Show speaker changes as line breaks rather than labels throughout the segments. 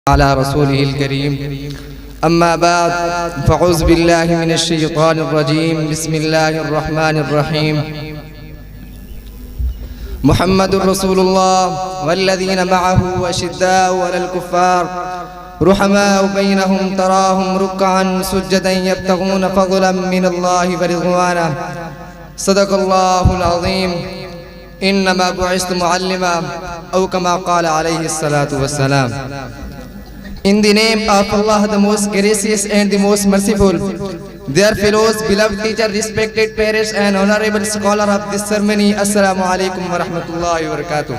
على رسوله الكريم أما بعد فأعوذ بالله من الشيطان الرجيم بسم الله الرحمن الرحيم محمد رسول الله والذين معه أشداء على الكفار رحماء بينهم تراهم ركعا سجدا يبتغون فضلا من الله ورضوانا صدق الله العظيم إنما بعثت معلما أو كما قال عليه الصلاة والسلام. In the name of Allah, the most gracious and the most merciful, dear fellows, beloved teacher, respected parents and honorable scholar of this ceremony, Assalamu alaikum wa rahmatullahi wa barakatuh.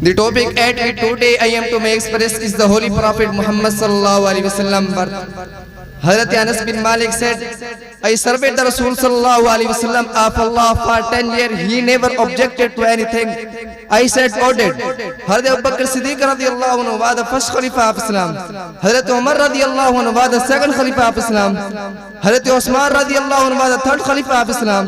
The topic at which today I am to make express is the Holy Prophet Muhammad sallallahu alaihi wasallam birth. Hazrat Anas bin Malik said, I served the Rasul sallallahu alaihi wasallam of Allah for 10 years. He never objected to anything I said or did. Hazrat Abu Bakr Siddiq radiyallahu anhu was the first Khalifa of Islam. Hazrat Umar radiyallahu anhu was the second Khalifa of Islam. Hazrat Osman radiyallahu anhu was the third Khalifa of Islam.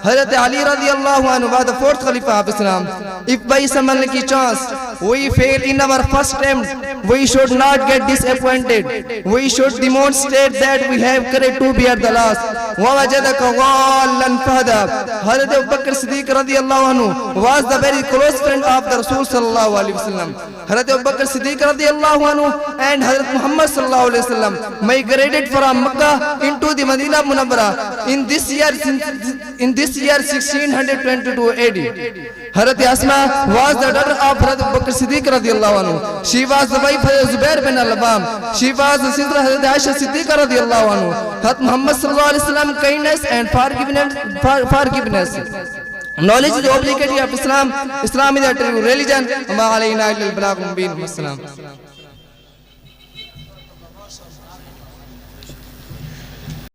Hazrat Ali radiyallahu anhu was the fourth Khalifa of Islam. If by some lucky chance we fail in our first attempt, we should not get disappointed. We should demonstrate that we have courage to be at the last. وَوَجَدَكَ ضَالًّا فَهَدَى. Hazrat Abu Bakr Siddiq radiyallahu anhu was the very close friend of the Rasul sallallahu alaihi wasallam. Hazrat Abu Bakr Siddiq radiyallahu anhu and Hazrat Muhammad sallallahu alaihi wasallam migrated from Makkah into the Madinah Munawwara in this year 1622 AD. Hazrat Asma was the daughter of Hazrat Abu Bakr Siddiq radiyallahu anhu. She was the wife of Zubair bin al-Awwam. She was the sister of Hazrat Aisha Siddiqa radiyallahu anhu. Hazrat Muhammad sallallahu alaihi wasallam kindness and forgiveness. Knowledge is the obligatory of Islam. Islam is the true religion. Ma alayna illa al-balagh mubin. Wassalam.